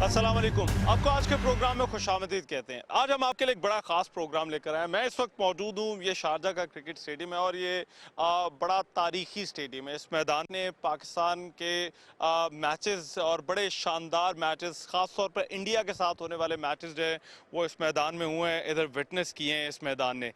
अस्सलाम वालेकुम। आपको आज के प्रोग्राम में खुशामदीद कहते हैं। आज हम आपके लिए एक बड़ा ख़ास प्रोग्राम लेकर आए हैं। मैं इस वक्त मौजूद हूँ, ये शारजा का क्रिकेट स्टेडियम है और ये बड़ा तारीखी स्टेडियम है। इस मैदान ने पाकिस्तान के मैचेस और बड़े शानदार मैचेस, ख़ास तौर पर इंडिया के साथ होने वाले मैचेस जो है वो इस मैदान में हुए हैं, इधर विटनेस किए हैं इस मैदान ने।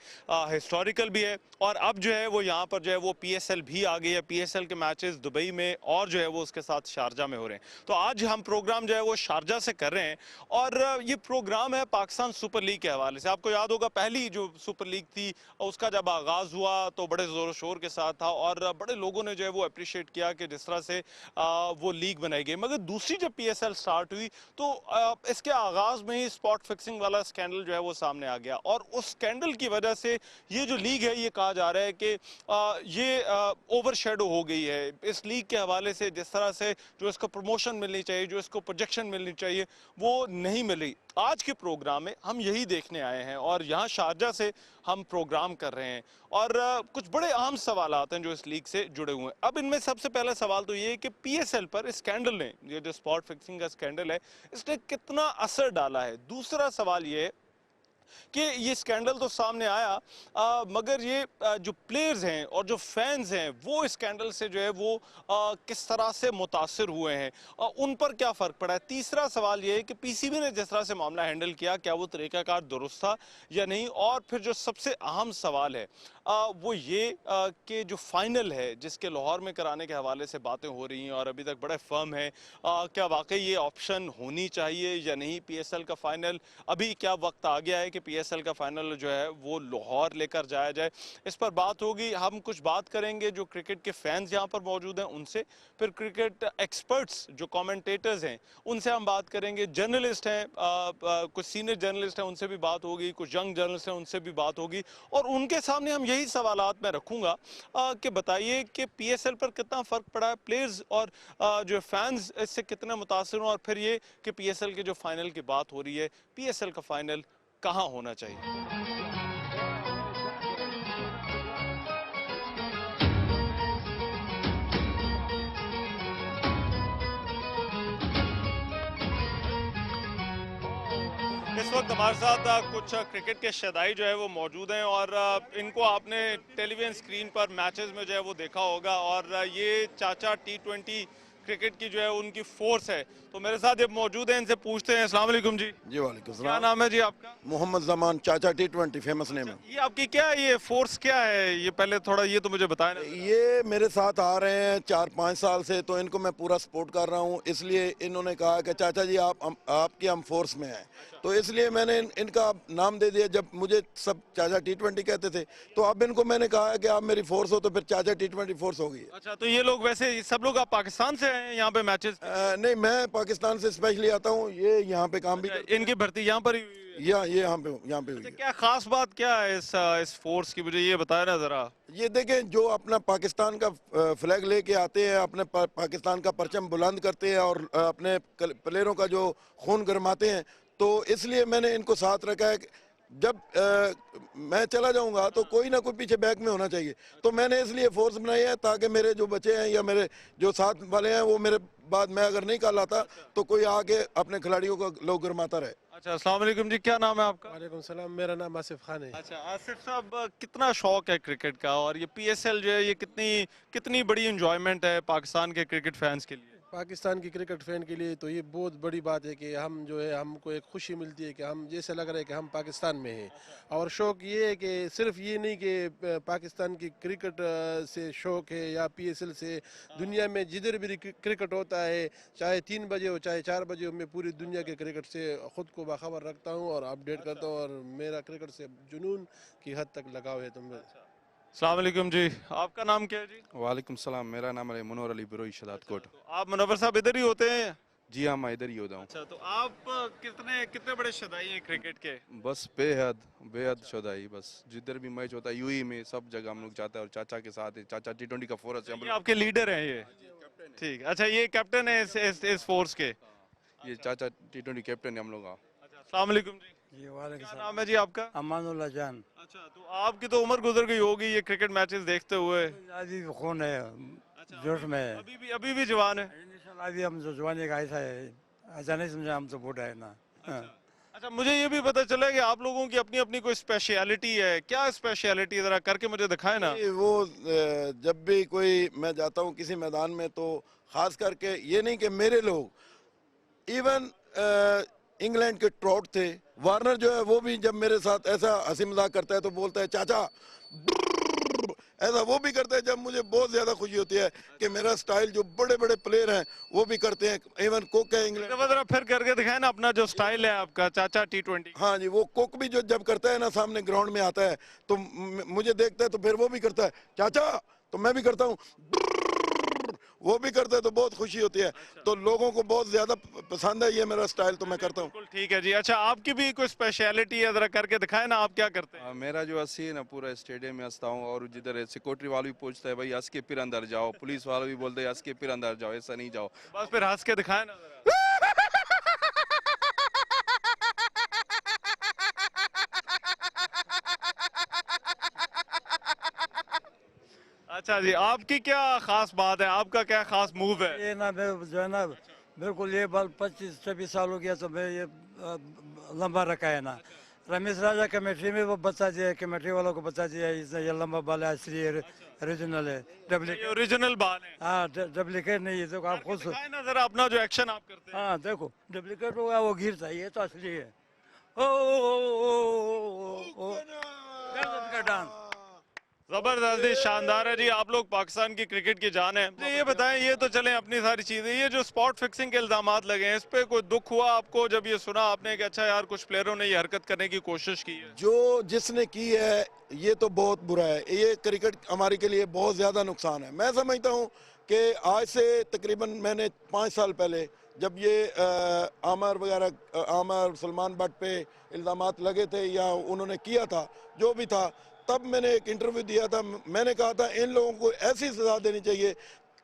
हिस्टोरिकल भी है और अब जो है वो यहाँ पर जो है वो PSL भी आ गई है। PSL के मैचेस दुबई में और जो है वो उसके साथ शारजा में हो रहे हैं। तो आज हम प्रोग्राम जो है वो शारजा से कर रहे हैं और ये प्रोग्राम है पाकिस्तान सुपर लीग के हवाले से। आपको याद होगा पहली जो सुपर लीग थी उसका जब आगाज हुआ तो बड़े जोर शोर के साथ था और बड़े लोगों ने जो है वो अप्रिशिएट किया कि जिस तरह से वो लीग बनाई गई। मगर दूसरी जब PSL स्टार्ट हुई तो इसके आगाज में ही स्पॉट फिक्सिंग वाला स्कैंडल जो है वो सामने आ गया और उस स्कैंडल की वजह से ये जो लीग है ये कहा जा रहा है कि ये ओवरशैडो हो गई है। इस लीग के हवाले से जिस तरह से जो इसको प्रमोशन मिलनी चाहिए, जो इसको प्रोजेक्शन मिलनी चाहिए, वो नहीं मिली। आज के प्रोग्राम में हम यही देखने आए हैं और यहाँ शारजा से हम प्रोग्राम कर रहे हैं और कुछ बड़े अहम सवाल आते हैं जो इस लीग से जुड़े हुए हैं। अब इनमें सबसे पहला सवाल तो ये है कि PSL पर इस स्कैंडल ने, ये जो स्पॉट फिक्सिंग का स्कैंडल है, इसने कितना असर डाला है। दूसरा सवाल ये है कि ये स्कैंडल तो सामने आया मगर ये जो प्लेयर्स हैं और जो फैंस हैं वो इस स्कैंडल से जो है वो किस तरह से मुतासिर हुए हैं, उन पर क्या फ़र्क पड़ा है। तीसरा सवाल ये है कि PCB ने जिस तरह से मामला हैंडल किया, क्या वो तरीक़ाकार दुरुस्त था या नहीं। और फिर जो सबसे अहम सवाल है वो ये कि जो फाइनल है जिसके लाहौर में कराने के हवाले से बातें हो रही हैं और अभी तक बड़े फर्म है, क्या वाकई ये ऑप्शन होनी चाहिए या नहीं। PSL का फाइनल अभी क्या वक्त आ गया है कि PSL का फाइनल जो है वो लाहौर लेकर जाया जाए, इस पर बात होगी। हम कुछ बात करेंगे जो क्रिकेट के फैंस यहाँ पर मौजूद हैं उनसे, फिर क्रिकेट एक्सपर्ट्स जो कमेंटेटर्स हैं उनसे हम बात करेंगे, जर्नलिस्ट हैं, कुछ सीनियर जर्नलिस्ट हैं उनसे भी बात होगी, कुछ यंग जर्नलिस्ट हैं उनसे भी बात होगी और उनके सामने हम यही सवालात मैं रखूंगा कि बताइए कि PSL पर कितना फ़र्क पड़ा है, प्लेयर्स और जो फैंस इससे कितने मुतासिर हों, और फिर ये कि PSL के जो फाइनल की बात हो रही है, PSL का फाइनल कहाँ होना चाहिए। इस वक्त हमारे साथ कुछ क्रिकेट के शदाई जो है वो मौजूद हैं और इनको आपने टेलीविजन स्क्रीन पर मैचेस में जो है वो देखा होगा और ये चाचा T20 क्रिकेट की जो है उनकी फोर्स है। तो मेरे साथ ये मौजूद हैं, इनसे पूछते हैं। अस्सलाम वालेकुम जी। जी वालेकुम क्या सलाम। नाम है जी आपका? मोहम्मद जमान, चाचा T20 फेमस नेम है। ये आपकी क्या है, ये फोर्स क्या है, ये पहले थोड़ा ये तो मुझे बताएं ना। ये मेरे साथ आ रहे हैं 4-5 साल से, तो इनको मैं पूरा सपोर्ट कर रहा हूँ। इसलिए इन्होंने कहा कि चाचा जी आपकी हम फोर्स में हैं, तो इसलिए मैंने इनका नाम दे दिया। जब मुझे सब चाचा T20 कहते थे तो अब इनको मैंने कहा कि आप मेरी फोर्स हो, तो फिर चाचा T20 फोर्स हो गई। अच्छा, तो ये लोग वैसे सब लोग आप पाकिस्तान से हैं यहाँ पे मैचेस? नहीं, मैं पाकिस्तान से स्पेशली आता हूँ, ये यहाँ पे काम भी करते हैं। इनकी भर्ती यहाँ पर ही हुई है? ये यहाँ पे हुई अच्छा, है। क्या खास बात क्या है इस फोर्स की, मुझे ये बताया ना जरा। ये देखें, जो अपना पाकिस्तान का फ्लैग लेके आते हैं, अपने पाकिस्तान का परचम बुलंद करते हैं और अपने प्लेयरों का जो खून गरमाते हैं, तो इसलिए मैंने इनको साथ रखा है। जब मैं चला जाऊंगा तो कोई ना कोई पीछे बैक में होना चाहिए, तो मैंने इसलिए फोर्स बनाई है ताकि मेरे जो बच्चे हैं या मेरे जो साथ वाले हैं वो मेरे बाद, मैं अगर नहीं कल आता तो कोई आके अपने खिलाड़ियों को लोग गरमाता रहे। अच्छा, अस्सलाम वालेकुम जी, क्या नाम है आपका? वालेकुम सलाम, मेरा नाम आसिफ खान है। अच्छा आसिफ साहब, कितना शौक है क्रिकेट का और ये PSL जो है ये कितनी कितनी बड़ी इंजॉयमेंट है पाकिस्तान के क्रिकेट फैंस के लिए? पाकिस्तान की क्रिकेट फैन के लिए तो ये बहुत बड़ी बात है कि हम जो है हमको एक खुशी मिलती है कि हम जैसे लग रहा है कि हम पाकिस्तान में हैं। और शौक ये है कि सिर्फ ये नहीं कि पाकिस्तान की क्रिकेट से शौक है या PSL से, दुनिया में जिधर भी क्रिकेट होता है, चाहे 3 बजे हो चाहे 4 बजे हो, मैं पूरी दुनिया के क्रिकेट से ख़ुद को बाखबर रखता हूँ और अपडेट करता हूँ और मेरा क्रिकेट से जुनून की हद तक लगाव है। तुम अस्सलाम वालेकुम जी, आपका नाम क्या है जी? वालेकुम सलाम, मेरा नाम है मुनव्वर अली बिरोई शदात कोट। तो आप मुनव्वर साहब इधर ही होते हैं? जी हाँ, मैं इधर ही होता हूँ। अच्छा, तो आप कितने कितने बड़े शदाई हैं क्रिकेट के? बस बेहद बेहद शुदाई, बस जिधर भी मैच होता है UAE में सब जगह हम लोग जाते हैं और चाचा के साथ है। चाचा T20 का फोरस है, ये आपके लीडर हैं ये? ठीक, अच्छा, ये कैप्टन है इस फोर्स के? ये चाचा T20 कैप्टन है हम लोग का। अच्छा, अस्सलाम वालेकुम जी, जी वालेकुम क्या सलाम। नाम है जी आपका? अमानुल्लाह जान। अच्छा, तो आपकी तो उम्र गुजर गई होगी ये क्रिकेट मैचेस देखते हुए। अभी भी खून है, अच्छा, जोश में है। अभी भी जवान है? इंशाल्लाह अभी हम जो जवानी का ऐसा है, ऐसा नहीं समझा हम सपोर्ट है ना। हाँ। अच्छा, मुझे ये भी पता चला कि आप लोगों की अपनी अपनी कोई स्पेशलिटी है। क्या स्पेशलिटी है, जरा करके मुझे दिखाए ना। ये वो जब भी कोई मैं जाता हूँ किसी मैदान में तो खास करके ये नहीं कि मेरे लोग, इवन इंग्लैंड के ट्रॉट थे, वार्नर जो है वो भी जब मेरे साथ ऐसा हंसी मजाक करता है तो बोलता है चाचा, ऐसा वो भी करता है। जब मुझे बहुत ज्यादा खुशी होती है कि मेरा स्टाइल जो बड़े बड़े प्लेयर हैं वो भी करते हैं। इवन कुक है इंग्लैंड। जरा फिर करके दिखाए ना अपना जो स्टाइल है आपका चाचा T20। हाँ जी, वो कुक भी जो जब करता है ना सामने ग्राउंड में आता है तो मुझे देखता है तो फिर वो भी करता है चाचा, तो मैं भी करता हूँ, वो भी करता है तो बहुत खुशी होती है। तो लोगों को बहुत ज्यादा पसंद है ये मेरा स्टाइल, तो मैं करता हूँ। बिल्कुल ठीक है जी। अच्छा, आपकी भी कोई स्पेशलिटी है, जरा करके दिखाए ना, आप क्या करते हैं। मेरा जो हंसी है ना पूरा स्टेडियम में हंसता हूँ, और जिधर सिक्योरिटी वाला भी पूछता है भाई हंस के फिर अंदर जाओ, पुलिस वाला भी बोलते हैं हंस के फिर अंदर जाओ, ऐसा नहीं जाओ। बस फिर हंस के दिखाए ना जरा। अच्छा जी, आपकी क्या खास बात है, आपका क्या खास मूव है। ये ना मैं जो है ना बिल्कुल ये बाल 25-26 साल हो गया तो मैं ये लंबा रखा है ना। रमेश राजा कमेटी में वो बता दिया, कमेटी वालों को बता दिया इसने ये लंबा बाल है, इसलिए ओरिजिनल है, ये डुप्लीकेट। ओरिजिनल बाल है। हाँ डुप्लीकेट नहीं है, देखो आप खुद दिखाए ना जरा अपना जो एक्शन आप करते हैं। हाँ देखो डुप्लीकेट होगा वो गिरता है, ये तो असली है। ओ ओ ओ ओ का डांस। जबरदस्त जी, शानदार है जी। आप लोग पाकिस्तान की क्रिकेट की जान है। मुझे ये बताएं, ये तो चले अपनी सारी चीजें, ये जो स्पॉट फिक्सिंग के इल्जामात लगे हैं, इस पे कोई दुख हुआ आपको जब ये सुना आपने कि अच्छा यार कुछ प्लेयरों ने ये हरकत करने की कोशिश की है। जो जिसने की है ये तो बहुत बुरा है, ये क्रिकेट हमारे के लिए बहुत ज़्यादा नुकसान है। मैं समझता हूँ कि आज से तकरीबन मैंने 5 साल पहले जब ये आमर वगैरह आमर सलमान भट्ट पे इल्ज़ामात लगे थे या उन्होंने किया था जो भी था, तब मैंने एक इंटरव्यू दिया था। मैंने कहा था इन लोगों को ऐसी सज़ा देनी चाहिए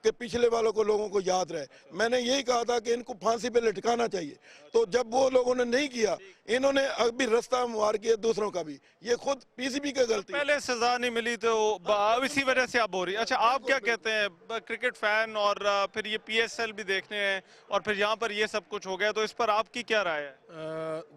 कि पिछले वालों को लोगों को याद रहे। मैंने यही कहा था कि इनको फांसी पे लटकाना चाहिए। तो जब वो लोगों ने नहीं किया, इन्होंने अभी रास्ता मुहार किया दूसरों का भी। ये खुद पीसीबी का गलती है। पहले सजा नहीं मिली तो अब इसी वजह से आप हो रही है। अच्छा, आप क्या कहते हैं, क्रिकेट फैन और फिर ये PSL भी देखने हैं और फिर यहाँ पर ये सब कुछ हो गया, तो इस पर आपकी क्या राय है।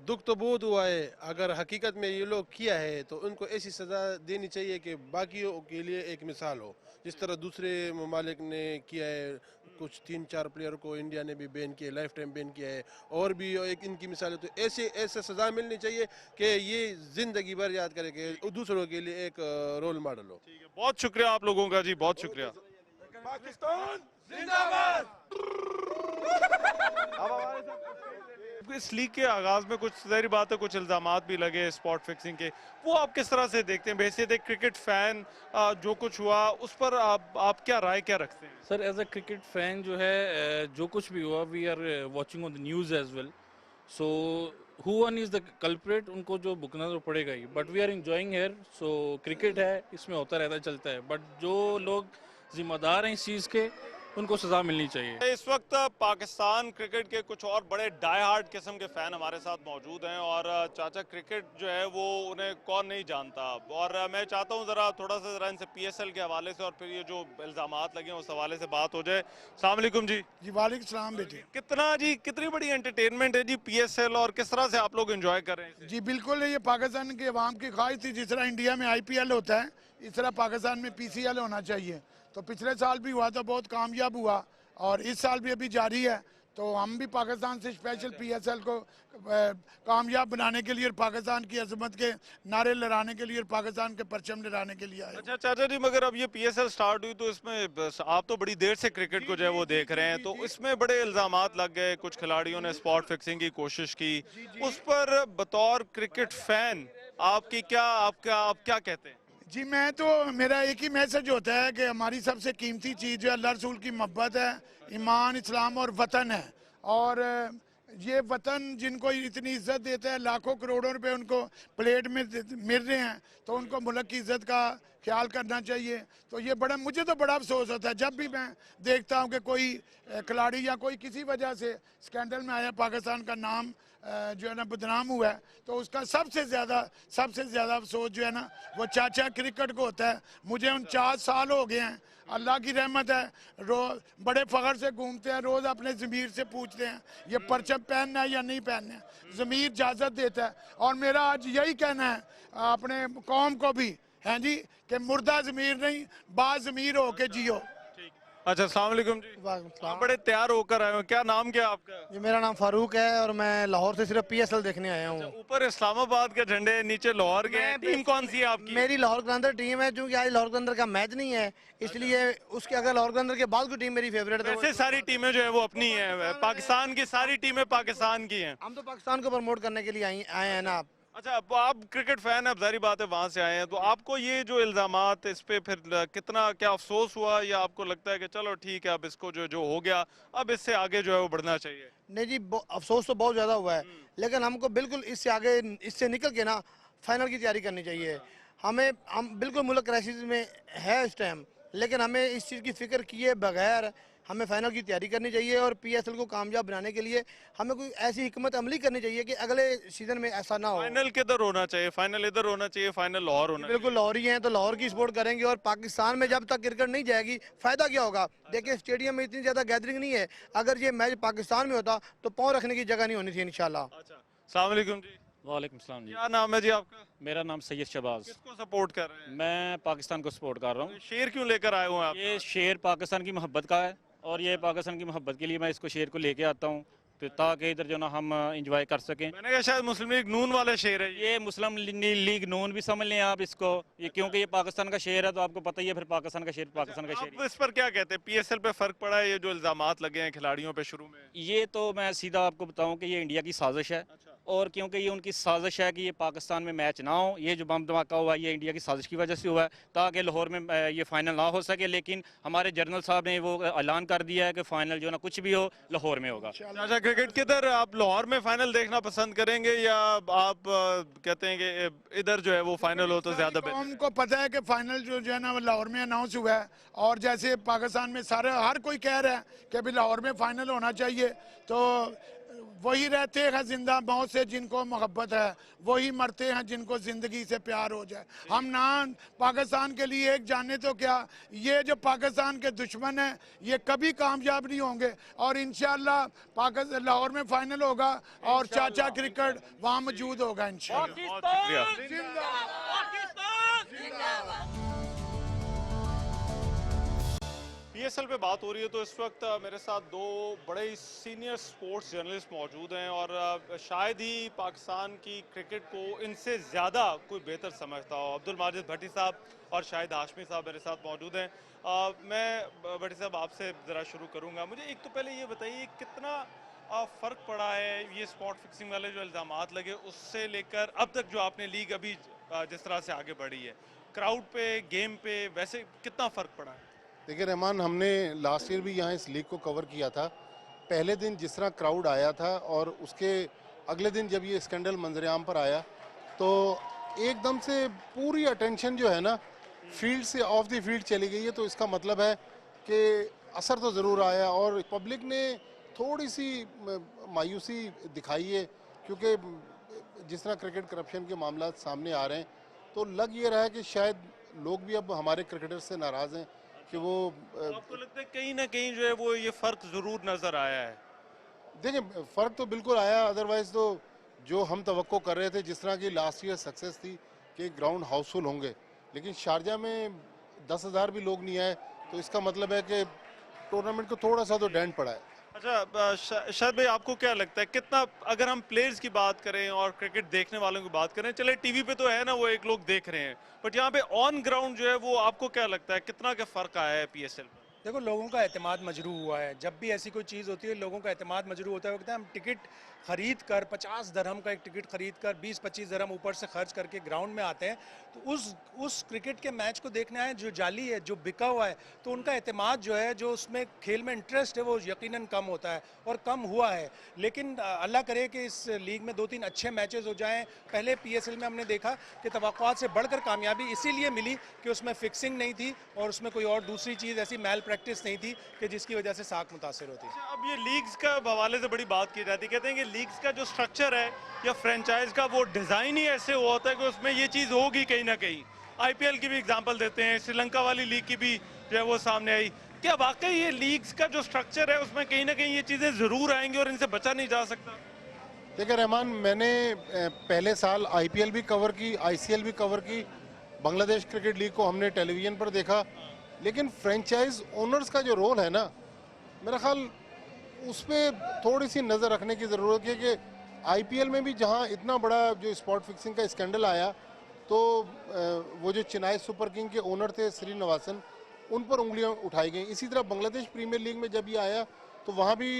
दुख तो बहुत हुआ है। अगर हकीकत में ये लोग किया है तो उनको ऐसी सज़ा देनी चाहिए कि बाकियों के लिए एक मिसाल हो, जिस तरह दूसरे ममालिक ने किया है। कुछ 3-4 प्लेयर को इंडिया ने भी बैन किया, लाइफ टाइम बैन किया है, और भी एक इनकी मिसाल है। तो ऐसे सज़ा मिलनी चाहिए कि ये ज़िंदगी भर याद करे कि दूसरों के लिए एक रोल मॉडल हो। ठीक है, बहुत शुक्रिया आप लोगों का जी, बहुत शुक्रिया। पाकिस्तान जिंदाबाद। इस लीग के आगाज में कुछ जाहिर बात है कुछ इल्जामात भी लगे स्पॉट फिक्सिंग के, वो आप किस तरह से देखते हैं बहैसियत एक क्रिकेट फैन, जो कुछ हुआ उस पर आप क्या राय क्या रखते हैं। Sir as a cricket fan जो है जो कुछ भी हुआ we are watching on the news as well, so who one is the culprit उनको जो भुगतना तो पड़ेगा ही, but we are enjoying here. So cricket है, इसमें होता रहता है, चलता है, बट जो लोग जिम्मेदार हैं इस चीज़ के उनको सज़ा मिलनी चाहिए। इस वक्त पाकिस्तान क्रिकेट के कुछ और बड़े डाई हार्ड किस्म के फैन हमारे साथ मौजूद हैं और चाचा क्रिकेट जो है वो उन्हें कौन नहीं जानता, और मैं चाहता हूं ज़रा थोड़ा सा ज़रा इनसे PSL के हवाले से और फिर ये जो इल्ज़ामात लगे हैं उस हवाले से बात हो जाए। अस्सलाम वालेकुम जी। जी वालेकुम सलाम बेटे। कितनी बड़ी एंटरटेनमेंट है जी PSL, और किस तरह से आप लोग एंजॉय कर रहे हैं इसे? जी बिल्कुल, ये पाकिस्तान के अवाम की ख्वाहिश थी, जिस तरह इंडिया में IPL होता है इस तरह पाकिस्तान में PCL होना चाहिए। तो पिछले साल भी हुआ था, बहुत कामयाब हुआ, और इस साल भी अभी जारी है। तो हम भी पाकिस्तान से स्पेशल PSL को कामयाब बनाने के लिए और पाकिस्तान की अजमत के नारे लहराने के लिए और पाकिस्तान के परचम लहराने के लिए आए। अच्छा चाचा जी, मगर अब ये PSL स्टार्ट हुई तो इसमें आप तो बड़ी देर से क्रिकेट को जो है वो देख रहे हैं, तो इसमें बड़े इल्जामात लग गए, कुछ खिलाड़ियों ने स्पॉट फिक्सिंग की कोशिश की, उस पर बतौर क्रिकेट फैन आप क्या कहते हैं। जी मैं तो, मेरा एक ही मैसेज होता है कि हमारी सबसे कीमती चीज़ जो अल्लाह रसूल की मोहब्बत है, ईमान, इस्लाम और वतन है। और ये वतन जिनको इतनी इज्जत देता है, लाखों करोड़ों रुपए उनको प्लेट में मिल रहे हैं, तो उनको मुल्क की इज्जत का ख्याल करना चाहिए। तो ये बड़ा, मुझे तो बड़ा अफसोस होता है जब भी मैं देखता हूँ कि कोई खिलाड़ी या कोई किसी वजह से स्कैंडल में आया, पाकिस्तान का नाम जो है ना बदनाम हुआ है, तो उसका सबसे ज़्यादा अफसोस जो है ना वो चाचा क्रिकेट को होता है। मुझे 49 साल हो गए हैं, अल्लाह की रहमत है, रोज बड़े फ़ख्र से घूमते हैं, रोज़ अपने ज़मीर से पूछते हैं ये परचम पहनना है या नहीं पहनना है, ज़मीर इजाज़त देता है। और मेरा आज यही कहना है अपने कौम को भी, हैं जी, कि मुर्दा ज़मीर नहीं, बाज़मीर होके जियो। अच्छा, अस्सलाम वालेकुम जी। आप बड़े तैयार होकर आए हो, क्या नाम क्या आपका? जी मेरा नाम फारूक है और मैं लाहौर से सिर्फ पीएसएल देखने आया हूँ। ऊपर इस्लामाबाद के झंडे, नीचे लाहौर के हैं। टीम कौन सी है आपकी? मेरी लाहौर कलंदर टीम है, क्योंकि आज लाहौर कलंदर का मैच नहीं है, इसलिए उसके अगर लाहौर कलंदर के बाद की टीम मेरी फेवरेट है। वैसे सारी टीमें जो है वो अपनी हैं, पाकिस्तान की सारी टीमें पाकिस्तान की हैं। हम तो पाकिस्तान को प्रमोट करने के लिए आए हैं ना। अच्छा, अब आप क्रिकेट फैन है, अब जारी बात है वहाँ से आए हैं, तो आपको ये जो इल्जामात इस पे फिर कितना क्या अफसोस हुआ, या आपको लगता है कि चलो ठीक है अब इसको जो हो गया अब इससे आगे जो है वो बढ़ना चाहिए? नहीं जी, अफसोस तो बहुत ज़्यादा हुआ है, लेकिन हमको बिल्कुल इससे आगे, इससे निकल के ना फाइनल की तैयारी करनी चाहिए। हम बिल्कुल मुल्क क्राइसिस में है इस टाइम, लेकिन हमें इस चीज़ की फिक्र किए बगैर हमें फाइनल की तैयारी करनी चाहिए और पीएसएल को कामयाब बनाने के लिए हमें कोई ऐसी हिकमत अमली करनी चाहिए कि अगले सीजन में ऐसा ना हो। फाइनल किधर होना चाहिए? फाइनल इधर होना चाहिए, फाइनल लाहौर होना चाहिए? बिल्कुल लाहौर ही हैं तो लाहौर की सपोर्ट करेंगे, और पाकिस्तान में जब तक क्रिकेट नहीं जाएगी फायदा क्या होगा? देखिए स्टेडियम में इतनी ज़्यादा गैदरिंग नहीं है, अगर ये मैच पाकिस्तान में होता तो पाँव रखने की जगह नहीं होनी थी इंशाल्लाह। अच्छा, अस्सलाम वालेकुम जी। वालेकुम सलाम जी। क्या नाम है जी आपका? मेरा नाम सैयद शहबाज। किसको सपोर्ट कर रहे हैं? मैं पाकिस्तान को सपोर्ट कर रहा हूँ। शेर क्यों लेकर आए हुए हैं आप? ये शेर पाकिस्तान की मोहब्बत का है, और ये पाकिस्तान की मोहब्बत के लिए मैं इसको शेर को लेके आता हूँ, तो ताकि इधर जो ना हम इंजॉय कर सकें। मैंने कहा शायद मुस्लिम लीग नून वाले शेर है ये मुस्लिम लीग नून भी समझ लें आप इसको, ये क्योंकि ये पाकिस्तान का शेर है तो आपको पता ही है, फिर पाकिस्तान का शेर पाकिस्तान का शेर ही आप इस पर क्या कहते हैं? पीएसएल पे फर्क पड़ा है, ये जो इल्जामात लगे हैं खिलाड़ियों पे शुरू में? ये तो मैं सीधा आपको बताऊं कि ये इंडिया की साजिश है, और क्योंकि ये उनकी साजिश है कि ये पाकिस्तान में मैच ना हो, ये जो बम धमाका हुआ है ये इंडिया की साजिश की वजह से हुआ है, ताकि लाहौर में ये फाइनल ना हो सके। लेकिन हमारे जनरल साहब ने वो ऐलान कर दिया है कि फाइनल जो ना कुछ भी हो लाहौर में होगा। अच्छा, क्रिकेट किधर आप लाहौर में फाइनल देखना पसंद करेंगे, या आप कहते हैं कि इधर जो है वो फाइनल हो तो ज्यादा बेहतर? हमको पता है कि फाइनल जो है ना वो लाहौर में अनाउंस हुआ है, और जैसे पाकिस्तान में हर कोई कह रहा है कि अभी लाहौर में फाइनल होना चाहिए, तो वही रहते हैं जिंदा मौत से जिनको मोहब्बत है, वही मरते हैं जिनको जिंदगी से प्यार हो जाए। हम ना पाकिस्तान के लिए एक जाने तो क्या, ये जो पाकिस्तान के दुश्मन हैं ये कभी कामयाब नहीं होंगे, और इंशाल्लाह पाकिस्तान लाहौर में फाइनल होगा और चाचा क्रिकेट वहाँ मौजूद होगा इंशाल्लाह। बहुत शुक्रिया। पीएसएल पे बात हो रही है, तो इस वक्त मेरे साथ दो बड़े ही सीनियर स्पोर्ट्स जर्नलिस्ट मौजूद हैं, और शायद ही पाकिस्तान की क्रिकेट को इनसे ज़्यादा कोई बेहतर समझता हो। अब्दुल माजिद भट्टी साहब और शाहिद हाशमी साहब मेरे साथ मौजूद हैं। मैं भट्टी साहब आपसे ज़रा शुरू करूँगा। मुझे एक तो पहले ये बताइए कितना फ़र्क पड़ा है ये स्पॉट फिक्सिंग वाले जो इल्ज़ामात लगे उससे लेकर अब तक जो आपने लीग अभी जिस तरह से आगे बढ़ी है, क्राउड पे, गेम पे, वैसे कितना फ़र्क पड़ा है? देखिए रहमान, हमने लास्ट ईयर भी यहाँ इस लीग को कवर किया था। पहले दिन जिस तरह क्राउड आया था और उसके अगले दिन जब ये स्कैंडल मंजरेआम पर आया तो एकदम से पूरी अटेंशन जो है ना फील्ड से ऑफ द फील्ड चली गई है। तो इसका मतलब है कि असर तो ज़रूर आया, और पब्लिक ने थोड़ी सी मायूसी दिखाई है, क्योंकि जिस तरह क्रिकेट करप्शन के मामला सामने आ रहे हैं तो लग ये रहा है कि शायद लोग भी अब हमारे क्रिकेटर से नाराज़ हैं कि वो आपको लगता है कहीं ना कहीं जो है वो ये फ़र्क ज़रूर नज़र आया है? देखिए फ़र्क तो बिल्कुल आया, अदरवाइज़ तो जो हम तवक्को कर रहे थे, जिस तरह की लास्ट ईयर सक्सेस थी कि ग्राउंड हाउसफुल होंगे, लेकिन शारजा में 10,000 भी लोग नहीं आए, तो इसका मतलब है कि टूर्नामेंट को थोड़ा सा तो डेंट पड़ा है। अच्छा, शायद भाई आपको क्या लगता है कितना, अगर हम प्लेयर्स की बात करें और क्रिकेट देखने वालों की बात करें, चले टीवी पे तो है ना वो एक लोग देख रहे हैं, बट यहाँ पे ऑन ग्राउंड जो है वो आपको क्या लगता है कितना का फ़र्क आया है पीएसएल में? देखो, लोगों का एतमाद मजरू हुआ है। जब भी ऐसी कोई चीज़ होती है लोगों का एतमाद मजरू होता है। हम टिकट ख़रीद कर 50 दरहम का एक टिकट ख़रीद कर 20-25 दरहम ऊपर से खर्च करके ग्राउंड में आते हैं, तो उस क्रिकेट के मैच को देखना है जो जाली है, जो बिका हुआ है, तो उनका एतमाद जो है, जो उसमें खेल में इंटरेस्ट है, वो यकीनन कम होता है और कम हुआ है। लेकिन अल्लाह करे कि इस लीग में 2-3 अच्छे मैचेस हो जाएँ। पहले पीएसएल में हमने देखा कि तवक्कुआत से बढ़कर कामयाबी इसीलिए मिली कि उसमें फिक्सिंग नहीं थी और उसमें कोई और दूसरी चीज़ ऐसी मैल प्रैक्टिस नहीं थी कि जिसकी वजह से साख मुतासर होती है। अब ये लीग्स का हवाले से बड़ी बात की जाती है, कहते हैं कि लीग्स का जो स्ट्रक्चर है या फ्रेंचाइज का वो डिज़ाइन ही ऐसे हुआ होता है कि उसमें ये चीज़ होगी कहीं ना कहीं। आईपीएल की भी एग्जांपल देते हैं, श्रीलंका वाली लीग की भी जो है वो सामने आई। क्या वाकई ये लीग्स का जो स्ट्रक्चर है उसमें कहीं ना कहीं ये चीज़ें ज़रूर आएंगी और इनसे बचा नहीं जा सकता? देखिए रहमान, मैंने पहले साल आईपीएल भी कवर की, आईसीएल भी कवर की, बांग्लादेश क्रिकेट लीग को हमने टेलीविज़न पर देखा, लेकिन फ्रेंचाइज ओनर्स का जो रोल है ना, मेरा ख्याल उस पर थोड़ी सी नज़र रखने की ज़रूरत है कि आईपीएल में भी जहां इतना बड़ा जो स्पॉट फिक्सिंग का स्कैंडल आया, तो वो जो चेन्नई सुपर किंग के ओनर थे श्रीनिवासन, उन पर उंगलियां उठाई गई। इसी तरह बांग्लादेश प्रीमियर लीग में जब ये आया तो वहाँ भी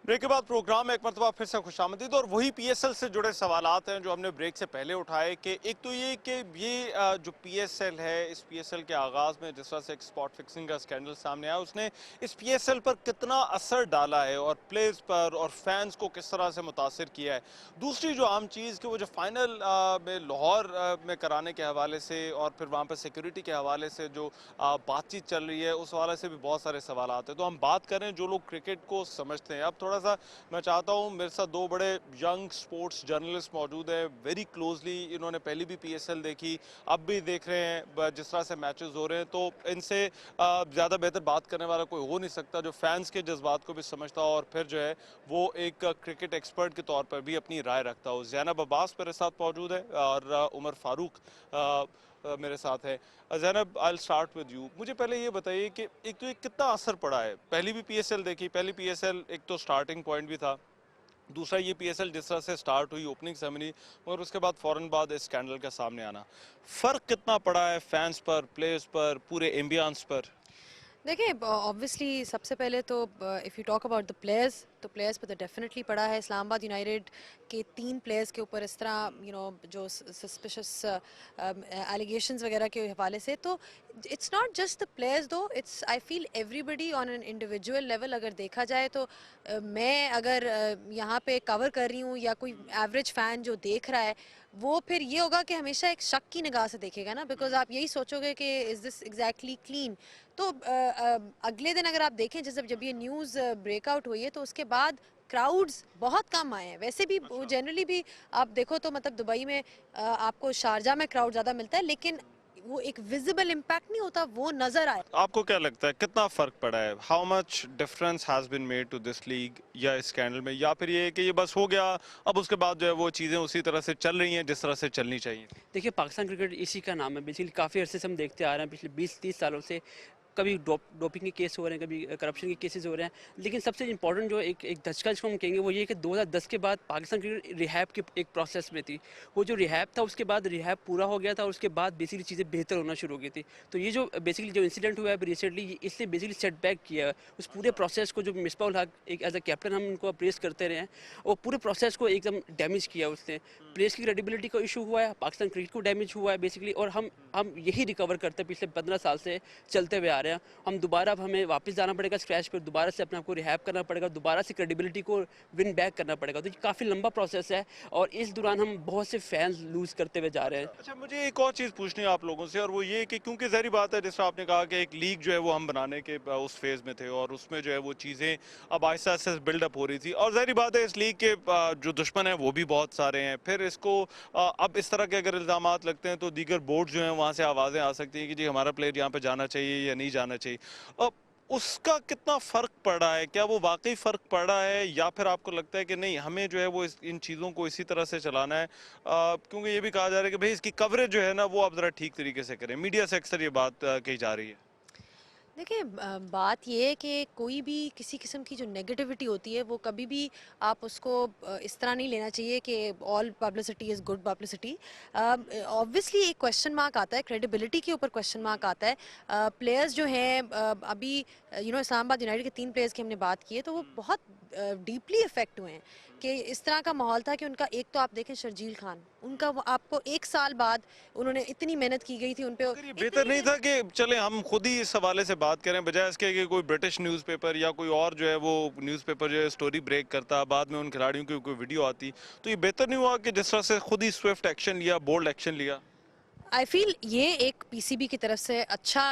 ब्रेक के बाद प्रोग्राम में एक मरतबा फिर से खुशामदीद। और वही पीएसएल से जुड़े सवालात हैं जो हमने ब्रेक से पहले उठाए कि एक तो ये कि ये जो पीएसएल है, इस पीएसएल के आगाज़ में जिस तरह से एक स्पॉट फिक्सिंग का स्कैंडल सामने आया, उसने इस पीएसएल पर कितना असर डाला है और प्लेयर्स पर और फैंस को किस तरह से मुतासिर किया है। दूसरी जो आम चीज़ कि वो जो फाइनल में लाहौर में कराने के हवाले से और फिर वहाँ पर सिक्योरिटी के हवाले से जो बातचीत चल रही है, उस हवाले से भी बहुत सारे सवालात हैं। तो हम बात करें जो लोग क्रिकेट को समझते हैं। अब थोड़ा सा मैं चाहता हूं, मेरे साथ दो बड़े यंग स्पोर्ट्स जर्नलिस्ट मौजूद हैं, वेरी क्लोजली इन्होंने पहले भी पीएसएल देखी, अब भी देख रहे हैं जिस तरह से मैचेस हो रहे हैं, तो इनसे ज़्यादा बेहतर बात करने वाला कोई हो नहीं सकता जो फैंस के जज्बात को भी समझता हो और फिर जो है वो एक क्रिकेट एक्सपर्ट के तौर पर भी अपनी राय रखता हो। ज़ैनब अब्बास मेरे साथ मौजूद है और उमर फारूक मेरे साथ है। Zainab, I will start with you. मुझे पहले ये बताइए कि एक तो ये कितना असर पड़ा है, पहली भी पीएसएल देखी, पहली पीएसएल एक तो स्टार्टिंग पॉइंट भी था, दूसरा ये पीएसएल जिस तरह से स्टार्ट हुई ओपनिंग सेरेमनी, मगर उसके बाद फ़ौरन बाद इस स्कैंडल का सामने आना, फ़र्क कितना पड़ा है फैंस पर, प्लेयर्स पर, पूरे एम्बियंस पर? देखिए, ऑब्वियसली सबसे पहले तो if you talk about the players, तो प्लेयर्स पर तो डेफिनेटली पड़ा है। इस्लामाबाद यूनाइटेड के 3 प्लेयर्स के ऊपर इस तरह जो सस्पिशियस एलिगेशंस वगैरह के हवाले से, तो it's not just the players though, it's I feel everybody on an individual level. अगर देखा जाए तो मैं अगर यहाँ पे कवर कर रही हूँ या कोई एवरेज फ़ैन जो देख रहा है, वो फिर ये होगा कि हमेशा एक शक की निगाह से देखेगा ना, बिकॉज आप यही सोचोगे कि इज़ दिस एग्जैक्टली क्लीन। तो अगले दिन अगर आप देखें जब ये न्यूज़ ब्रेकआउट हुई है, तो उसके बाद क्राउड्स बहुत कम आए हैं। वैसे भी जनरली भी आप देखो तो मतलब दुबई में आपको शारजा में क्राउड ज़्यादा मिलता है, लेकिन वो एक विजिबल इम्पैक्ट नहीं होता, वो नजर आए। आपको क्या लगता है कितना फर्क पड़ा है? How much difference has been made to this league या इस स्कैंडल में, या फिर ये है कि ये बस हो गया, अब उसके बाद जो है वो चीज़ें उसी तरह से चल रही हैं जिस तरह से चलनी चाहिए? देखिए, पाकिस्तान क्रिकेट इसी का नाम है बेसिकली। काफ़ी अरसे से हम देखते आ रहे हैं, पिछले 20-30 सालों से कभी डोपिंग के केस हो रहे हैं, कभी करप्शन के केसेस हो रहे हैं, लेकिन सबसे इंपॉर्टेंट जो एक धचका जिसको हम कहेंगे वो ये कि 2010 के बाद पाकिस्तान क्रिकेट रिहैब के एक प्रोसेस में थी। वो जो रिहैब था उसके बाद रिहैब पूरा हो गया था और उसके बाद बेसिकली चीज़ें बेहतर होना शुरू हो गई थी। तो ये जो बेसिकली जो इंसिडेंट हुआ है रिसेंटली, इसने बेसिकली सेटबैक किया उस पूरे प्रोसेस को। जो मिसबाह हक एक एज अ कैप्टन हम उनको अप्रेस करते रहे हैं, वो पूरे प्रोसेस को एकदम डैमेज किया उसने। प्लेयर्स की क्रेडिबिलिटी को इशू हुआ है, पाकिस्तान क्रिकेट को डैमेज हुआ है बेसिकली, और हम यही रिकवर करते हैं पिछले 15 साल से चलते हुए आ रहे हैं। हम दोबारा अब हमें वापस जाना पड़ेगा स्क्रैच पर, दोबारा से अपने आप को रिहैब करना पड़ेगा, दोबारा से क्रेडिबिलिटी को विन बैक करना पड़ेगा। तो ये काफ़ी लंबा प्रोसेस है और इस दौरान हम बहुत से फैंस लूज करते हुए जा रहे हैं। अच्छा, मुझे एक और चीज़ पूछनी है आप लोगों से, और वो ये कि क्योंकि ज़ाहिर बात है जिस तरह आपने कहा कि एक लीग जो है वो हम बनाने के उस फेज़ में थे और उसमें जो है वो चीज़ें अब आहिस्ता आहिस्ता बिल्डअप हो रही थी, और ज़ाहिर बात है इस लीग के जो दुश्मन हैं वो भी बहुत सारे हैं। फिर इसको अब इस तरह के अगर इल्ज़ामात लगते हैं तो दीगर बोर्ड जो हैं वहाँ से आवाज़ें आ सकती हैं कि जी हमारा प्लेयर यहाँ पर जाना चाहिए या नहीं जाना चाहिए। अब उसका कितना फ़र्क पड़ा है? क्या वो वाकई फ़र्क पड़ा है, या फिर आपको लगता है कि नहीं हमें जो है वो इन चीज़ों को इसी तरह से चलाना है? क्योंकि ये भी कहा जा रहा है कि भाई इसकी कवरेज जो है ना वो आप ज़रा ठीक तरीके से करें। मीडिया से अक्सर ये बात कही जा रही है। देखिए, बात ये है कि कोई भी किसी किस्म की जो नेगेटिविटी होती है वो कभी भी आप उसको इस तरह नहीं लेना चाहिए कि all publicity is good publicity. Obviously एक क्वेश्चन मार्क आता है, क्रेडिबिलिटी के ऊपर क्वेश्चन मार्क आता है। प्लेयर्स जो हैं अभी इस्लामाबाद यूनाइटेड के 3 प्लेयर्स की हमने बात की है, तो वो बहुत डीपली इफेक्ट हुए हैं कि इस तरह का माहौल था कि उनका एक तो आप देखें शर्जील खान, उनका आपको 1 साल बाद उन्होंने इतनी मेहनत की गई थी उन पे। ये बेहतर नहीं था कि चले हम खुद ही इस हवाले से बात करें, बजाय इसके कि कोई ब्रिटिश न्यूज़पेपर या कोई और जो है वो न्यूज़पेपर जो है स्टोरी ब्रेक करता, बाद में उन खिलाड़ियों की कोई वीडियो आती, तो ये बेहतर नहीं हुआ कि जिस तरह से खुद ही स्विफ्ट एक्शन लिया, बोल्ड एक्शन लिया? आई फील ये एक पीसीबी की तरफ से अच्छा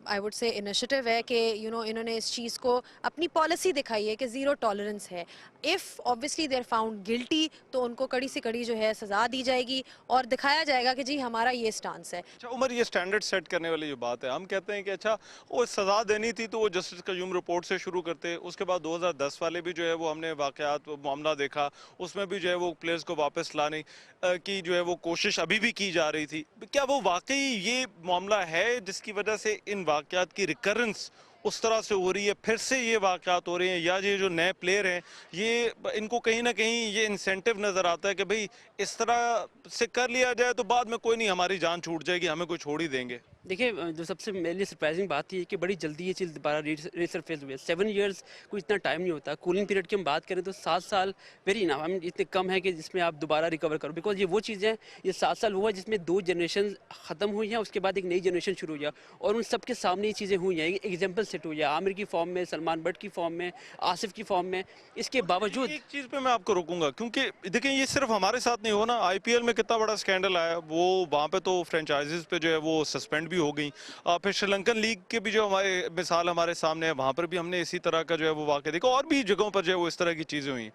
आई वुड से इनिशिएटिव है कि इन्होंने इस चीज़ को अपनी पॉलिसी दिखाई है कि ज़ीरो टॉलरेंस है। If obviously they are found guilty तो उनको कड़ी से कड़ी जो है सज़ा दी जाएगी और दिखाया जाएगा कि जी हमारा ये स्टांस है। अच्छा उमर, ये स्टैंडर्ड सेट करने वाली जो बात है, हम कहते हैं कि अच्छा वो सज़ा देनी थी तो वो जस्टिस कयूम रिपोर्ट से शुरू करते, उसके बाद 2010 वाले भी जो है वो हमने वाक़यात मामला देखा, उसमें भी जो है वो प्लेयर्स को वापस लाने की जो है वो कोशिश अभी भी की जा रही थी। क्या वो वाकई ये मामला है जिसकी वजह से इन वाक़यात की रिकरेंस उस तरह से हो रही है, फिर से ये वाक़यात हो रहे हैं, या ये जो नए प्लेयर हैं ये इनको कहीं ना कहीं ये इंसेंटिव नज़र आता है कि भाई इस तरह से कर लिया जाए तो बाद में कोई नहीं, हमारी जान छूट जाएगी, हमें कोई छोड़ ही देंगे। देखिए जो सबसे मेरे लिए सरप्राइजिंग बात ये कि बड़ी जल्दी ये चीज़ दोबारा रिसरफेस हुई है। 7 इयर्स कोई इतना टाइम नहीं होता। कूलिंग पीरियड की हम बात करें तो 7 साल वेरी ना, हम इतने कम है कि जिसमें आप दोबारा रिकवर करो। बिकॉज ये वो चीज़ें हैं, ये 7 साल हुआ जिसमें 2 जनरेशन ख़त्म हुई हैं, उसके बाद एक नई जनरेशन शुरू हुई है और उन सब के सामने ये चीज़ें हुई हैं। एग्जाम्पल सेट हुई है आमिर की फॉर्म में, सलमान बट की फॉर्म में, आसिफ की फॉर्म में। इसके बावजूद एक चीज़ पे मैं आपको रोकूंगा, क्योंकि देखिए ये सिर्फ हमारे साथ नहीं हो ना, आईपीएल में कितना बड़ा स्कैंडल आया, वो वहाँ पे तो फ्रेंचाइजीज पे जो है वो सस्पेंड भी हो गई। फिर श्रीलंकन लीग के भी जो हमारे मिसाल हमारे सामने है, वहाँ पर भी हमने इसी तरह का जो है वो वाक़या देखा, और भी जगहों पर जो है वो इस तरह की चीज़ें हुई।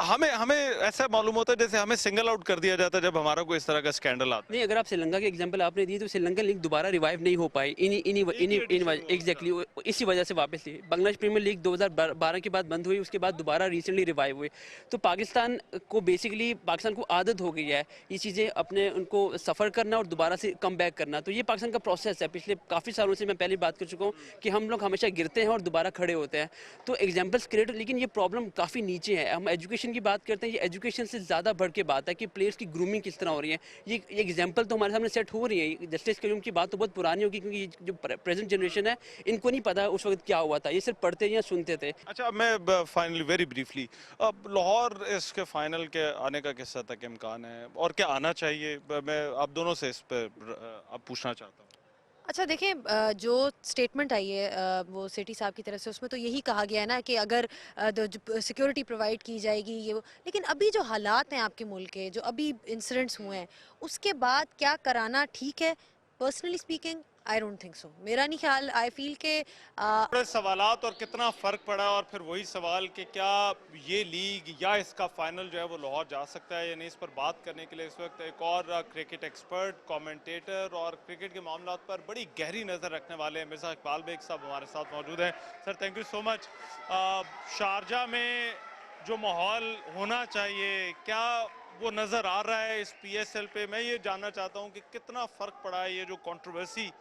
हमें हमें ऐसा मालूम होता है जैसे हमें सिंगल आउट कर दिया जाता है जब हमारा कोई इस तरह का स्कैंडल आता है। नहीं, अगर आप श्रीलंका के एग्जांपल आपने दी तो श्रीलंकन लीग दोबारा रिवाइव नहीं हो पाई एग्जैक्टली इसी वजह से वापस ली। बांग्लादेश प्रीमियर लीग 2012 के बाद बंद हुई, उसके बाद दोबारा रिसेंटली रिवाइव हुई। तो पाकिस्तान को बेसिकली पाकिस्तान को आदत हो गई है ये चीज़ें अपने उनको सफ़र करना और दोबारा से कम बैक करना। तो ये पाकिस्तान का प्रोसेस है, पिछले काफ़ी सालों से मैं पहले बात कर चुका हूँ कि हम लोग हमेशा गिरते हैं और दोबारा खड़े होते हैं। तो एग्जाम्पल्स क्रिएट, लेकिन ये प्रॉब्लम काफ़ी नीचे है। हम एजुकेशन की बात करते हैं, ये एजुकेशन से ज़्यादा बढ़ के बात है कि प्लेयर्स की ग्रूमिंग किस तरह हो रही है। ये एग्जाम्पल तो हमारे सामने सेट हो रही है। जस्टिस कयूम की बात तो बहुत पुरानी होगी क्योंकि जो प्रेजेंट जनरेशन है इनको नहीं पता उस वक्त क्या हुआ था, ये सिर्फ पढ़ते या सुनते थे। अच्छा, मैं फाइनली वेरी ब्रीफली, अब लाहौर इसके फाइनल के आने का किस हद तक इम्कान है और क्या आना चाहिए, मैं आप दोनों से इस पर अब पूछना चाहता हूँ। अच्छा देखिए, जो स्टेटमेंट आई है वो सेठी साहब की तरफ से, उसमें तो यही कहा गया है ना कि अगर सिक्योरिटी प्रोवाइड की जाएगी ये वो, लेकिन अभी जो हालात हैं आपके मुल्क के, जो अभी इंसिडेंट्स हुए हैं, उसके बाद क्या कराना ठीक है? Personally speaking I don't think so. मेरा नहीं ख्याल। आई फील के बड़े सवालात और कितना फ़र्क पड़ा, और फिर वही सवाल कि क्या ये लीग या इसका फाइनल जो है वो लाहौर जा सकता है या नहीं। इस पर बात करने के लिए इस वक्त एक और क्रिकेट एक्सपर्ट, कमेंटेटर और क्रिकेट के मामलों पर बड़ी गहरी नज़र रखने वाले हैं मिर्ज़ा इकबाल बेग साहब हमारे साथ मौजूद हैं। Sir thank you so much. Sharjah में जो माहौल होना चाहिए, क्या वो नज़र आ रहा है इस पीएसएल पे? मैं ये जानना चाहता हूँ कि कितना फ़र्क पड़ा है, ये जो कंट्रोवर्सी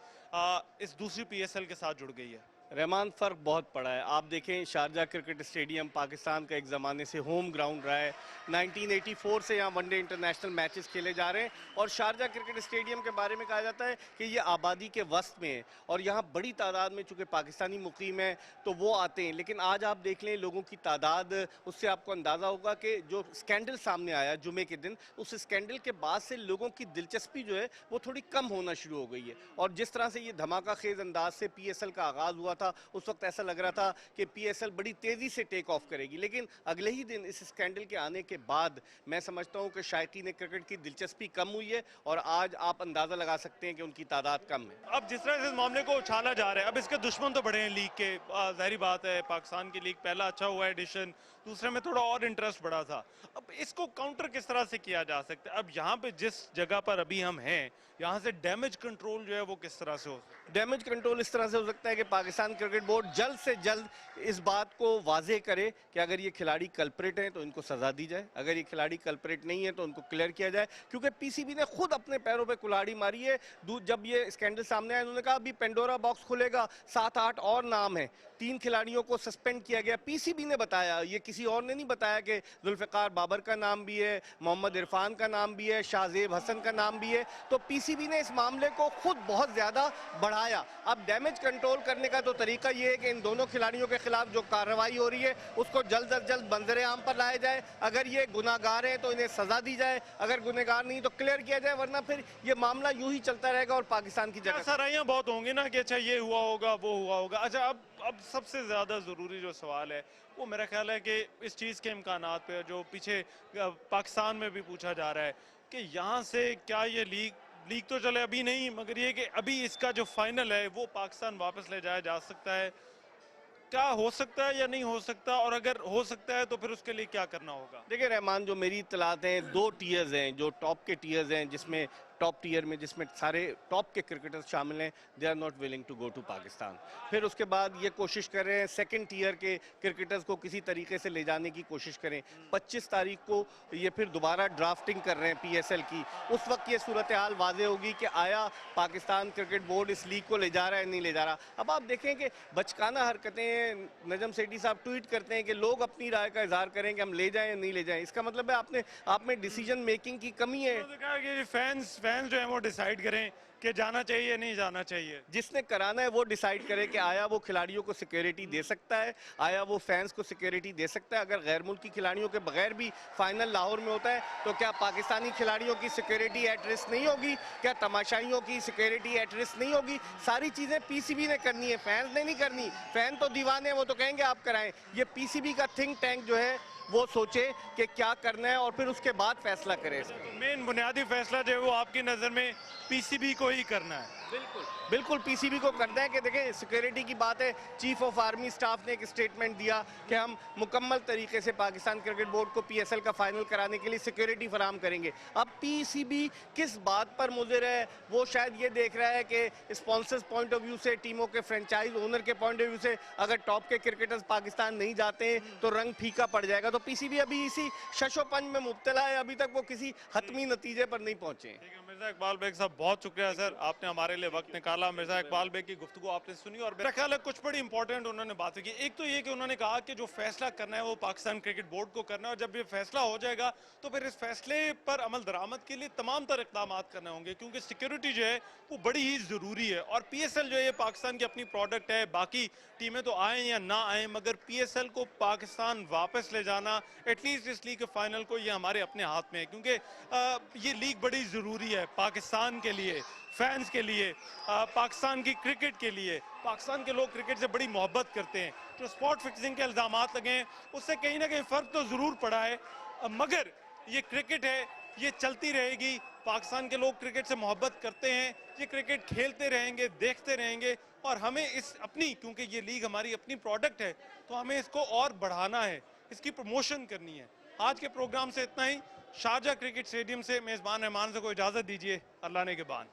इस दूसरी पीएसएल के साथ जुड़ गई है। रहमान, फ़र्क बहुत पड़ा है। आप देखें शारजा क्रिकेट स्टेडियम पाकिस्तान का एक ज़माने से होम ग्राउंड रहा है। 1984 से यहाँ वनडे इंटरनेशनल मैचेस खेले जा रहे हैं और शारजा क्रिकेट स्टेडियम के बारे में कहा जाता है कि ये आबादी के वस्त में है और यहाँ बड़ी तादाद में चूँकि पाकिस्तानी मुकीम है तो वो आते हैं। लेकिन आज आप देख लें लोगों की तादाद, उससे आपको अंदाज़ा होगा कि जो स्कैंडल सामने आया जुमे के दिन, उस स्कैंडल के बाद से लोगों की दिलचस्पी जो है वो थोड़ी कम होना शुरू हो गई है। और जिस तरह से ये धमाका खेज अंदाज से पीएसएल का आगाज़ हुआ था, उस वक्त ऐसा लग रहा था कि पीएसएल बड़ी तेजी से टेक ऑफ करेगी, लेकिन अगले ही दिन इस स्कैंडल के आने के बाद मैं समझता हूं कि शायकीन क्रिकेट की दिलचस्पी कम हुई है और आज आप अंदाजा लगा सकते हैं कि उनकी तादाद कम है। अब जिस तरह से इस मामले को उछाला जा रहा है, अब इसके दुश्मन तो बड़े हैं लीग के, जाहिर बात है पाकिस्तान की लीग पहला अच्छा हुआ एडिशन, दूसरे में थोड़ा और इंटरेस्ट बढ़ा था। अब इसको काउंटर किस तरह से किया जा सकता है? अब यहाँ पे जिस जगह पर अभी हम हैं, यहाँ से डैमेज कंट्रोल जो है वो किस तरह से हो? डैमेज कंट्रोल इस तरह से हो सकता है कि पाकिस्तान क्रिकेट बोर्ड जल्द से जल्द इस बात को वाजे करे कि अगर ये खिलाड़ी कल्प्रेट हैं तो इनको सजा दी जाए, अगर ये खिलाड़ी कल्प्रेट नहीं है तो उनको क्लियर किया जाए। क्योंकि पीसीबी ने खुद अपने पैरों पे कुल्हाड़ी मारी है। जब ये स्कैंडल सामने आया उन्होंने कहा अभी पेंडोरा बॉक्स खुलेगा, 7-8 और नाम है, 3 खिलाड़ियों को सस्पेंड किया गया। पीसीबी ने बताया, ये किसी और ने नहीं बताया कि जुल्फ़िकार बाबर का नाम भी है, मोहम्मद इरफान का नाम भी है, शाहजेब हसन का नाम भी है। तो पीसीबी ने इस मामले को खुद बहुत ज्यादा बढ़ाया। अब डैमेज कंट्रोल करने का तो तरीका ये है कि इन दोनों खिलाड़ियों के खिलाफ जो कार्रवाई हो रही है उसको जल्द अज जल्द मंजर आम पर लाया जाए। अगर ये गुनाहगार हैं तो इन्हें सजा दी जाए, अगर गुनहगार नहीं तो क्लियर किया जाए, वरना फिर ये मामला यूं ही चलता रहेगा और पाकिस्तान की जगह सराहियां बहुत होंगी ना कि अच्छा ये हुआ होगा वो हुआ होगा। अच्छा अब सबसे ज्यादा जरूरी जो सवाल है वो मेरा ख्याल है कि इस चीज़ के इम्कानात पे जो पीछे पाकिस्तान में भी पूछा जा रहा है कि यहाँ से क्या ये लीग लीग तो चले अभी नहीं, मगर ये कि अभी इसका जो फाइनल है वो पाकिस्तान वापस ले जाया जा सकता है, क्या हो सकता है या नहीं हो सकता, और अगर हो सकता है तो फिर उसके लिए क्या करना होगा? देखिए रहमान, जो मेरी इत्तलात हैं, 2 टीयर्स हैं, जो टॉप के टीयर्स हैं, जिसमें टॉप टीयर में जिसमें सारे टॉप के क्रिकेटर्स शामिल हैं, they are not willing to go to Pakistan. फिर उसके बाद ये कोशिश कर रहे हैं सेकंड टीयर के क्रिकेटर्स को किसी तरीके से ले जाने की कोशिश करें। 25 तारीख को ये फिर दोबारा ड्राफ्टिंग कर रहे हैं PSL की। उस वक्त ये सूरत हाल वाजे होगी कि आया पाकिस्तान क्रिकेट बोर्ड इस लीग को ले जा रहा है, नहीं ले जा रहा। अब आप देखें कि बचकाना हरकतें नजम सेठी साहब ट्वीट करते हैं कि लोग अपनी राय का इजहार करें कि हम ले जाएं या नहीं ले जाएं। इसका मतलब है आप में डिसीजन मेकिंग की कमी है। तो कहा कि फैंस जो है वो डिसाइड करें कि जाना चाहिए या नहीं जाना चाहिए। जिसने कराना है वो डिसाइड करे कि आया वो खिलाड़ियों को सिक्योरिटी दे सकता है, आया वो फैंस को सिक्योरिटी दे सकता है। अगर गैर मुल्की खिलाड़ियों के बगैर भी फाइनल लाहौर में होता है तो क्या पाकिस्तानी खिलाड़ियों की सिक्योरिटी एट रिस्क नहीं होगी? क्या तमाशाइयों की सिक्योरिटी एट रिस्क नहीं होगी? सारी चीज़ें PCB ने करनी है, फैंस ने नहीं करनी। फैन तो दीवाने हैं, वो तो कहेंगे आप कराएं। ये PCB का थिंक टैंक जो है वो सोचे कि क्या करना है और फिर उसके बाद फैसला करे। मेन बुनियादी फैसला जो है वो आपकी नज़र में PCB को ही करना है? बिल्कुल PCB को करना है कि देखें, सिक्योरिटी की बात है। चीफ ऑफ आर्मी स्टाफ ने एक स्टेटमेंट दिया कि हम मुकम्मल तरीके से पाकिस्तान क्रिकेट बोर्ड को PSL का फाइनल कराने के लिए सिक्योरिटी फराहम करेंगे। अब PCB किस बात पर मुज़िर है, वो शायद ये देख रहा है कि स्पॉन्सर्स पॉइंट ऑफ व्यू से, टीमों के फ्रेंचाइज ओनर के पॉइंट ऑफ व्यू से, अगर टॉप के क्रिकेटर्स पाकिस्तान नहीं जाते हैं तो रंग फीका पड़ जाएगा। तो PCB अभी इसी शशोपंज में मुब्तला है, अभी तक वो किसी हतमी नतीजे पर नहीं पहुंचे। मिर्जा इकबाल बेग साहब, बहुत शुक्रिया सर, आपने हमारे लिए वक्त निकाला। मिर्जा इकबाल बेग की गुफ्तगू आपने सुनी और मेरा ख्याल है कुछ बड़ी इंपॉर्टेंट उन्होंने बातें की। एक तो ये कि उन्होंने कहा कि जो फैसला करना है वो पाकिस्तान क्रिकेट बोर्ड को करना है, और जब ये फैसला हो जाएगा तो फिर इस फैसले पर अमल दरामद के लिए तमाम तर इक़दाम करने होंगे, क्योंकि सिक्योरिटी जो है वो बड़ी ही ज़रूरी है। और PSL जो है ये पाकिस्तान की अपनी प्रोडक्ट है, बाकी टीमें तो आए या ना आए, मगर PSL को पाकिस्तान वापस ले जाना, एटलीस्ट इस लीग के फाइनल को, ये हमारे अपने हाथ में है। क्योंकि ये लीग बड़ी ज़रूरी है पाकिस्तान के लिए, फैंस के लिए, पाकिस्तान की क्रिकेट के लिए। पाकिस्तान के लोग क्रिकेट से बड़ी मोहब्बत करते हैं। जो स्पॉट फिक्सिंग के इल्ज़ामात लगे हैं उससे कहीं ना कहीं फ़र्क तो ज़रूर पड़ा है, मगर ये क्रिकेट है, ये चलती रहेगी। पाकिस्तान के लोग क्रिकेट से मोहब्बत करते हैं, ये क्रिकेट खेलते रहेंगे, देखते रहेंगे, और हमें इस अपनी, क्योंकि ये लीग हमारी अपनी प्रोडक्ट है, तो हमें इसको और बढ़ाना है, इसकी प्रमोशन करनी है। आज के प्रोग्राम से इतना ही। शारजा क्रिकेट स्टेडियम से मेज़बान रहमान से को इजाज़त दीजिए। अल्लाह ने के बाद।